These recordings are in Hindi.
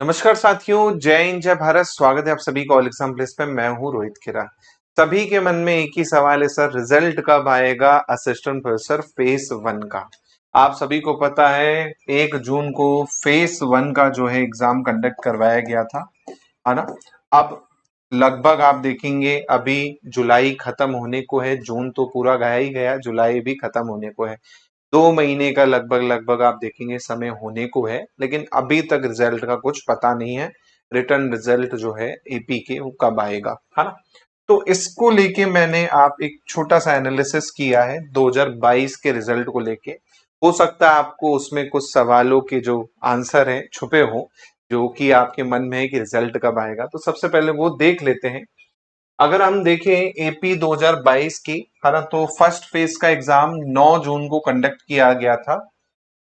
नमस्कार साथियों, जय हिंद जय भारत। स्वागत है आप सभी को ऑल एग्जाम प्लेस पे। मैं हूं रोहित खेरा। सभी के मन में एक ही सवाल है सर, रिजल्ट कब आएगा असिस्टेंट प्रोफेसर फेस वन का। आप सभी को पता है 1 जून को फेस वन का जो है एग्जाम कंडक्ट करवाया गया था, है ना। अब लगभग आप देखेंगे अभी जुलाई खत्म होने को है, जून तो पूरा गया ही गया, जुलाई भी खत्म होने को है। 2 महीने का लगभग लगभग आप देखेंगे समय होने को है, लेकिन अभी तक रिजल्ट का कुछ पता नहीं है। रिटर्न रिजल्ट जो है एपी के वो कब आएगा, है ना। तो इसको लेके मैंने आप एक छोटा सा एनालिसिस किया है 2022 के रिजल्ट को लेके। हो सकता है आपको उसमें कुछ सवालों के जो आंसर है छुपे हो, जो कि आपके मन में है कि रिजल्ट कब आएगा। तो सबसे पहले वो देख लेते हैं। अगर हम देखें एपी 2022 की, है ना, तो फर्स्ट फेज का एग्जाम 9 जून को कंडक्ट किया गया था।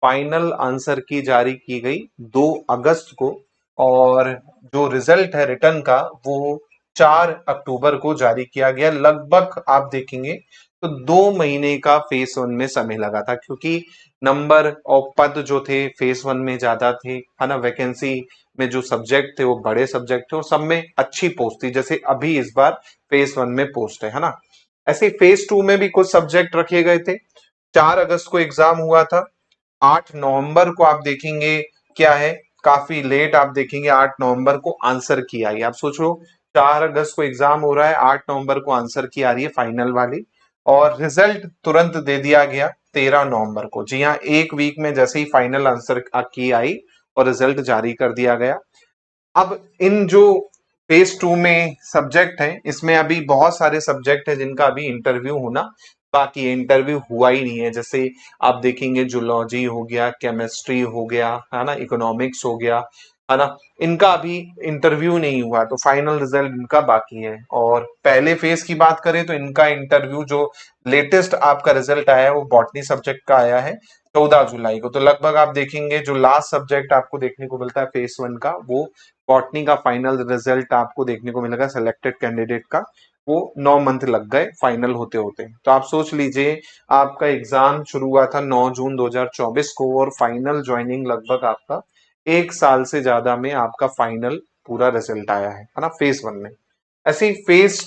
फाइनल आंसर की जारी की गई 2 अगस्त को, और जो रिजल्ट है रिटर्न का वो 4 अक्टूबर को जारी किया गया। लगभग आप देखेंगे तो 2 महीने का फेस वन में समय लगा था, क्योंकि नंबर और पद जो थे फेस वन में ज्यादा थे, है ना। वैकेंसी में जो सब्जेक्ट थे वो बड़े सब्जेक्ट थे और सब में अच्छी पोस्ट थी, जैसे अभी इस बार फेस वन में पोस्ट है ना। ऐसे फेस टू में भी कुछ सब्जेक्ट रखे गए थे। 4 अगस्त को एग्जाम हुआ था। 8 नवंबर को आप देखेंगे क्या है, काफी लेट आप देखेंगे 8 नवंबर को आंसर की आई। आप सोचो 4 अगस्त को एग्जाम हो रहा है, 8 नवंबर को आंसर की आ रही है फाइनल वाली, और रिजल्ट तुरंत दे दिया गया 13 नवंबर को। जी हाँ, एक वीक में जैसे ही फाइनल आंसर की आई और रिजल्ट जारी कर दिया गया। अब इन जो फेज टू में सब्जेक्ट है, इसमें अभी बहुत सारे सब्जेक्ट है जिनका अभी इंटरव्यू होना बाकी है। इंटरव्यू हुआ ही नहीं है। जैसे आप देखेंगे जूलॉजी हो गया, केमिस्ट्री हो गया, है ना, इकोनॉमिक्स हो गया, है ना। इनका अभी इंटरव्यू नहीं हुआ, तो फाइनल रिजल्ट इनका बाकी है। और पहले फेज की बात करें तो इनका इंटरव्यू जो लेटेस्ट आपका रिजल्ट आया है वो बॉटनी सब्जेक्ट का आया है 14 जुलाई को। तो लगभग आप देखेंगे जो लास्ट सब्जेक्ट आपको देखने को मिलता है फेस वन का, वो बॉटनी का फाइनल रिजल्ट आपको देखने को मिलेगा सिलेक्टेड कैंडिडेट का। वो 9 मंथ लग गए फाइनल होते होते। तो आप सोच लीजिए, आपका एग्जाम शुरू हुआ था 9 जून 2024 को और फाइनल ज्वाइनिंग लगभग आपका 1 साल से ज्यादा में आपका फाइनल पूरा रिजल्ट आया है ना, फेज वन में। ऐसे ही फेज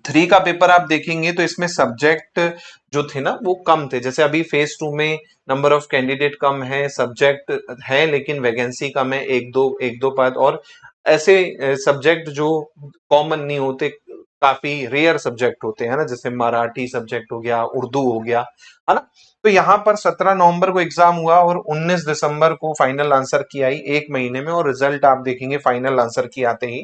थ्री का पेपर आप देखेंगे तो इसमें सब्जेक्ट जो थे ना वो कम थे। जैसे अभी फेज टू में नंबर ऑफ कैंडिडेट कम है, सब्जेक्ट है लेकिन वैकेंसी कम है, एक दो पद, और ऐसे सब्जेक्ट जो कॉमन नहीं होते, काफी रेयर सब्जेक्ट होते हैं ना, जैसे मराठी सब्जेक्ट हो गया, उर्दू हो गया, है ना। तो यहाँ पर 17 नवंबर को एग्जाम हुआ और 19 दिसंबर को फाइनल आंसर की आई, 1 महीने में। और रिजल्ट आप देखेंगे फाइनल आंसर की आते ही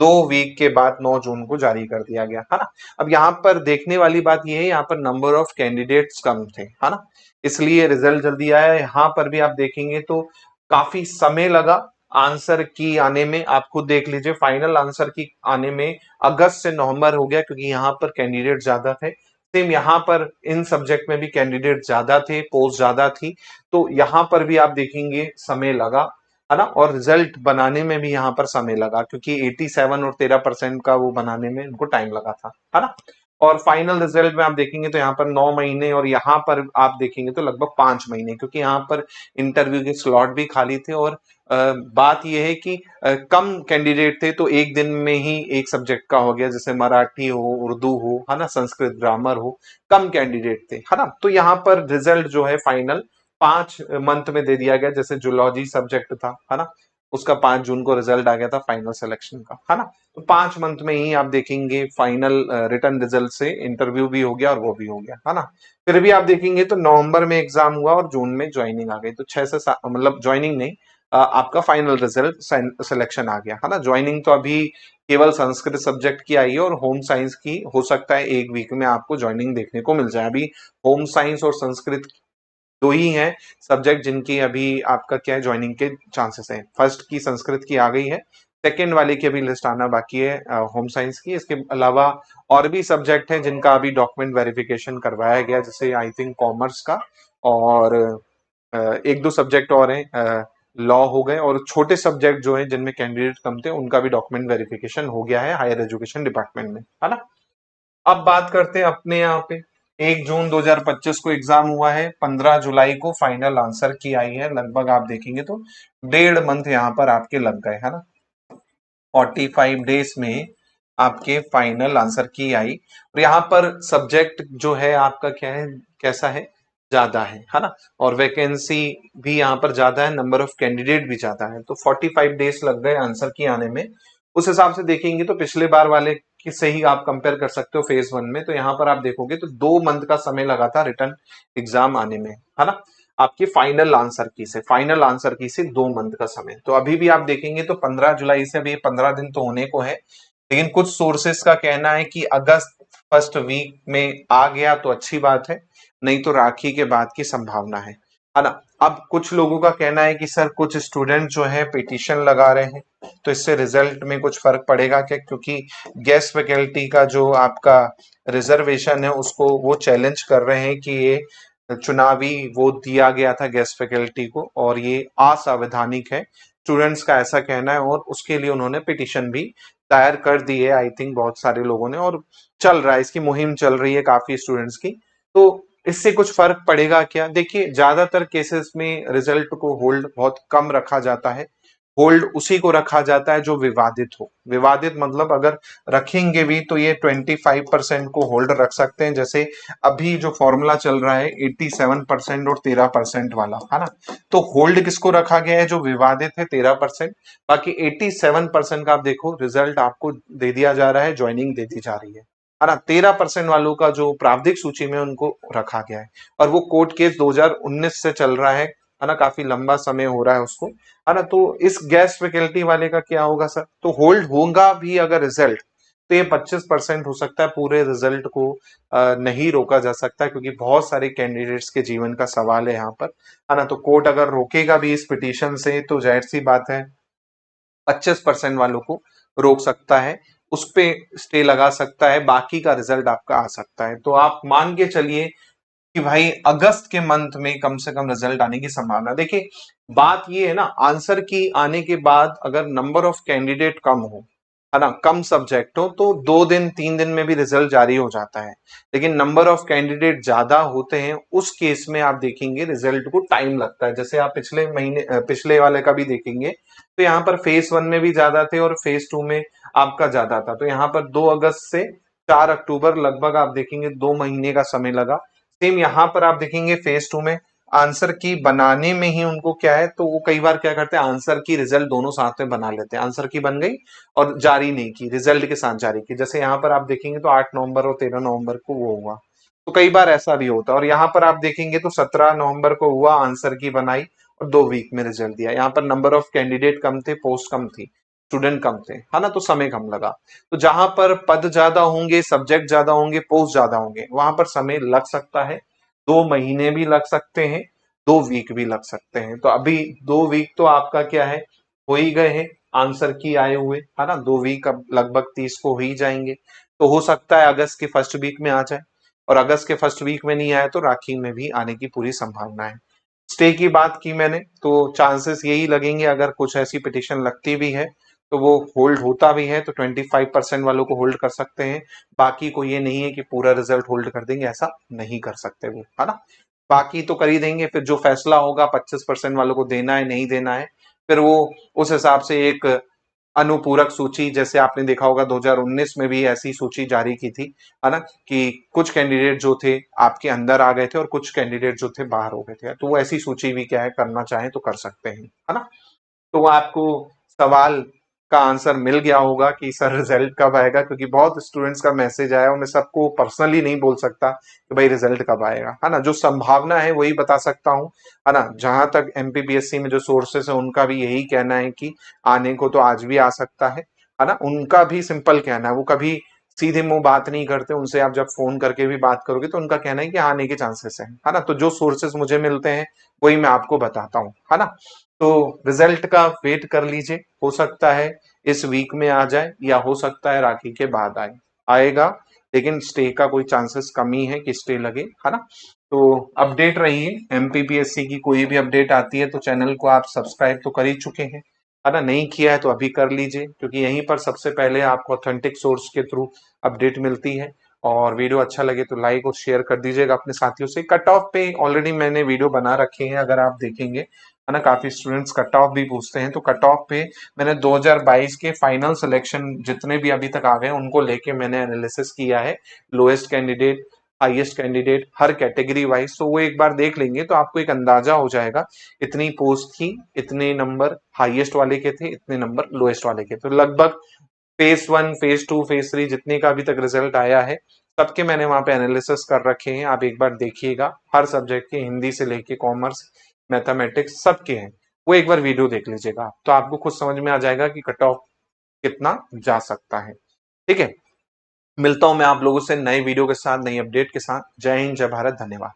2 वीक के बाद 9 जून को जारी कर दिया गया, है ना। अब यहाँ पर देखने वाली बात यह है, यहाँ पर नंबर ऑफ कैंडिडेट्स कम थे, है ना, इसलिए रिजल्ट जल्दी आया। यहाँ पर भी आप देखेंगे तो काफी समय लगा आंसर की आने में। आप खुद देख लीजिए, फाइनल आंसर की आने में अगस्त से नवंबर हो गया, क्योंकि यहाँ पर कैंडिडेट ज्यादा थे। सेम यहाँ पर इन सब्जेक्ट में भी कैंडिडेट ज्यादा थे, पोस्ट ज्यादा थी, तो यहाँ पर भी आप देखेंगे समय लगा, है ना। और रिजल्ट बनाने में भी यहाँ पर समय लगा, क्योंकि 87 और 13% का वो बनाने में उनको टाइम लगा था, है ना। और फाइनल रिजल्ट में आप देखेंगे तो यहाँ पर 9 महीने, और यहाँ पर आप देखेंगे तो लगभग 5 महीने, क्योंकि यहाँ पर इंटरव्यू के स्लॉट भी खाली थे। और बात यह है कि कम कैंडिडेट थे, तो एक दिन में ही एक सब्जेक्ट का हो गया, जैसे मराठी हो, उर्दू हो, है ना, संस्कृत ग्रामर हो, कम कैंडिडेट थे, है ना। तो यहाँ पर रिजल्ट जो है फाइनल 5 मंथ में दे दिया गया। जैसे जूलॉजी सब्जेक्ट था, है ना, उसका 5 जून को रिजल्ट आ गया था फाइनल सिलेक्शन का, है ना। तो 5 मंथ में ही आप देखेंगे फाइनल रिटर्न रिजल्ट से इंटरव्यू भी हो गया और वो भी हो गया, है ना। फिर भी आप देखेंगे तो नवंबर में एग्जाम हुआ और जून में ज्वाइनिंग आ गई, तो 6 से 7 मतलब ज्वाइनिंग नहीं, आपका फाइनल रिजल्ट सिलेक्शन आ गया, है ना। ज्वाइनिंग तो अभी केवल संस्कृत सब्जेक्ट की आई है, और होम साइंस की हो सकता है 1 वीक में आपको ज्वाइनिंग देखने को मिल जाए। अभी होम साइंस और संस्कृत दो ही हैं सब्जेक्ट जिनकी अभी आपका क्या है, ज्वाइनिंग के चांसेस हैं। फर्स्ट की संस्कृत की आ गई है, सेकेंड वाले की अभी लिस्ट आना बाकी है होम साइंस की। इसके अलावा और भी सब्जेक्ट हैं जिनका अभी डॉक्यूमेंट वेरिफिकेशन करवाया गया, जैसे आई थिंक कॉमर्स का, और एक दो सब्जेक्ट और हैं, लॉ हो गए, और छोटे सब्जेक्ट जो हैं जिनमें कैंडिडेट कम थे उनका भी डॉक्यूमेंट वेरिफिकेशन हो गया है हायर एजुकेशन डिपार्टमेंट में, है ना। अब बात करते हैं अपने यहाँ पे। 1 जून 2025 को एग्जाम हुआ है, 15 जुलाई को फाइनल आंसर की आई है। लगभग आप देखेंगे तो 1.5 मंथ यहाँ पर आपके लग गए, है ना। 45 डेज में आपके फाइनल आंसर की आई। और यहाँ पर सब्जेक्ट जो है आपका क्या है, कैसा है, ज्यादा है ना। और वैकेंसी भी यहाँ पर ज्यादा है, नंबर ऑफ कैंडिडेट भी ज्यादा है, तो 45 डेज लग गए आंसर की आने में। उस हिसाब से देखेंगे तो पिछले बार वाले की से ही आप कंपेयर कर सकते हो फेज 1 में। तो यहाँ पर आप देखोगे तो 2 मंथ का समय लगा था रिटर्न एग्जाम आने में, है ना। आपकी फाइनल आंसर की से 2 मंथ का समय। तो अभी भी आप देखेंगे तो 15 जुलाई से अभी 15 दिन तो होने को है, लेकिन कुछ सोर्सेस का कहना है कि अगस्त फर्स्ट वीक में आ गया तो अच्छी बात है, नहीं तो राखी के बाद की संभावना है ना। अब कुछ लोगों का कहना है कि सर कुछ स्टूडेंट जो है पिटीशन लगा रहे हैं, तो इससे रिजल्ट में कुछ फर्क पड़ेगा क्या, क्योंकि गेस्ट फैकल्टी का जो आपका रिजर्वेशन है उसको वो चैलेंज कर रहे हैं कि ये चुनावी वो दिया गया था गेस्ट फैकल्टी को और ये असंवैधानिक है, स्टूडेंट्स का ऐसा कहना है। और उसके लिए उन्होंने पिटीशन भी दायर कर दी है, आई थिंक बहुत सारे लोगों ने, और चल रहा है, इसकी मुहिम चल रही है काफी स्टूडेंट्स की। तो इससे कुछ फर्क पड़ेगा क्या? देखिए, ज्यादातर केसेस में रिजल्ट को होल्ड बहुत कम रखा जाता है। होल्ड उसी को रखा जाता है जो विवादित हो। विवादित मतलब अगर रखेंगे भी तो ये 25% को होल्ड रख सकते हैं, जैसे अभी जो फॉर्मूला चल रहा है 87% और 13% वाला, है ना। तो होल्ड किसको रखा गया है? जो विवादित है 13%। बाकी 87% का आप देखो रिजल्ट आपको दे दिया जा रहा है, ज्वाइनिंग दे दी जा रही है ना। 13% वालों का जो प्रावधिक सूची में उनको रखा गया है, और वो कोर्ट केस 2019 से चल रहा है ना, काफी लंबा समय हो रहा है उसको, है ना। तो इस गैस फैकल्टी वाले का क्या होगा सर? तो होल्ड होगा भी अगर रिजल्ट, तो ये 25% हो सकता है, पूरे रिजल्ट को नहीं रोका जा सकता, क्योंकि बहुत सारे कैंडिडेट्स के जीवन का सवाल है यहाँ पर, है ना। तो कोर्ट अगर रोकेगा भी इस पिटीशन से तो जाहिर सी बात है 25% वालों को रोक सकता है, उस पे स्टे लगा सकता है, बाकी का रिजल्ट आपका आ सकता है। तो आप मान के चलिए कि भाई अगस्त के मंथ में कम से कम रिजल्ट आने की संभावना। देखिए, बात ये है ना, आंसर की आने के बाद अगर नंबर ऑफ कैंडिडेट कम हो, है ना, कम सब्जेक्ट हो, तो 2 दिन 3 दिन में भी रिजल्ट जारी हो जाता है। लेकिन नंबर ऑफ कैंडिडेट ज्यादा होते हैं, उस केस में आप देखेंगे रिजल्ट को टाइम लगता है। जैसे आप पिछले महीने पिछले वाले का भी देखेंगे तो यहाँ पर फेज 1 में भी ज्यादा थे और फेज 2 में आपका ज्यादा था। तो यहाँ पर 2 अगस्त से 4 अक्टूबर लगभग आप देखेंगे 2 महीने का समय लगा। सेम यहाँ पर आप देखेंगे फेज 2 में आंसर की बनाने में ही उनको क्या है, तो वो कई बार क्या करते हैं, आंसर की रिजल्ट दोनों साथ में बना लेते हैं। आंसर की बन गई और जारी नहीं की, रिजल्ट के साथ जारी की। जैसे यहाँ पर आप देखेंगे तो 8 नवंबर और 13 नवंबर को वो हुआ। तो कई बार ऐसा भी होता है। और यहाँ पर आप देखेंगे तो 17 नवंबर को हुआ, आंसर की बनाई और 2 वीक में रिजल्ट दिया। यहाँ पर नंबर ऑफ कैंडिडेट कम थे, पोस्ट कम थी, स्टूडेंट कम थे, है ना, तो समय कम लगा। तो जहां पर पद ज्यादा होंगे, सब्जेक्ट ज्यादा होंगे, पोस्ट ज्यादा होंगे, वहां पर समय लग सकता है। 2 महीने भी लग सकते हैं, 2 वीक भी लग सकते हैं। तो अभी 2 वीक तो आपका क्या है, हो ही गए हैं आंसर की आए हुए, है ना। 2 वीक अब लगभग 30 को हो ही जाएंगे। तो हो सकता है अगस्त के फर्स्ट वीक में आ जाए, और अगस्त के फर्स्ट वीक में नहीं आया तो राखी में भी आने की पूरी संभावना है। स्टे की बात की मैंने, तो चांसेस यही लगेंगे, अगर कुछ ऐसी पिटिशन लगती भी है तो वो होल्ड होता भी है तो 25% वालों को होल्ड कर सकते हैं। बाकी को ये नहीं है कि पूरा रिजल्ट होल्ड कर देंगे, ऐसा नहीं कर सकते वो, है ना। बाकी तो कर ही देंगे, फिर जो फैसला होगा 25% वालों को देना है नहीं देना है, फिर वो उस हिसाब से एक अनुपूरक सूची, जैसे आपने देखा होगा 2019 में भी ऐसी सूची जारी की थी, है ना, कि कुछ कैंडिडेट जो थे आपके अंदर आ गए थे और कुछ कैंडिडेट जो थे बाहर हो गए थे। तो वो ऐसी सूची भी क्या है, करना चाहे तो कर सकते हैं, है ना। तो आपको सवाल का आंसर मिल गया होगा कि सर रिजल्ट कब आएगा, क्योंकि बहुत स्टूडेंट्स का मैसेज आया और मैं सबको पर्सनली नहीं बोल सकता कि भाई रिजल्ट कब आएगा, है ना। जो संभावना है वही बता सकता हूँ, है ना। जहां तक एमपीपीएससी में जो सोर्सेस है उनका भी यही कहना है कि आने को तो आज भी आ सकता है ना। उनका भी सिंपल कहना है, वो कभी सीधे मुंह बात नहीं करते, उनसे आप जब फोन करके भी बात करोगे तो उनका कहना है कि आने के चांसेस है ना। तो जो सोर्सेस मुझे मिलते हैं वही मैं आपको बताता हूँ, है ना। तो रिजल्ट का वेट कर लीजिए, हो सकता है इस वीक में आ जाए या हो सकता है राखी के बाद आएगा, लेकिन स्टे का कोई चांसेस कम ही है कि स्टे लगे, है ना। तो अपडेट रहिए, एमपीपीएससी की कोई भी अपडेट आती है तो चैनल को आप सब्सक्राइब तो कर ही चुके हैं, है ना। नहीं किया है तो अभी कर लीजिए, क्योंकि यहीं पर सबसे पहले आपको ऑथेंटिक सोर्स के थ्रू अपडेट मिलती है। और वीडियो अच्छा लगे तो लाइक और शेयर कर दीजिएगा अपने साथियों से। कट ऑफ पे ऑलरेडी मैंने वीडियो बना रखे हैं, अगर आप देखेंगे है ना, काफी स्टूडेंट्स कट ऑफ भी पूछते हैं, तो कट ऑफ पे मैंने 2022 के फाइनल सिलेक्शन जितने भी अभी तक आ गए उनको लेके मैंने एनालिसिस किया है, लोएस्ट कैंडिडेट, हाईएस्ट कैंडिडेट, हर कैटेगरी वाइज। तो वो एक बार देख लेंगे तो आपको एक अंदाजा हो जाएगा, इतनी पोस्ट थी, इतने नंबर हाईएस्ट वाले के थे, इतने नंबर लोएस्ट वाले के। तो लगभग फेज 1, फेज 2, फेज 3 जितने का अभी तक रिजल्ट आया है सबके मैंने वहां पे एनालिसिस कर रखे हैं। आप एक बार देखिएगा, हर सब्जेक्ट के, हिंदी से लेके कॉमर्स, मैथमेटिक्स, सबके हैं। वो एक बार वीडियो देख लीजिएगा तो आपको खुद समझ में आ जाएगा कि कट ऑफ कितना जा सकता है। ठीक है, मिलता हूं मैं आप लोगों से नए वीडियो के साथ, नई अपडेट के साथ। जय हिंद, जय भारत, धन्यवाद।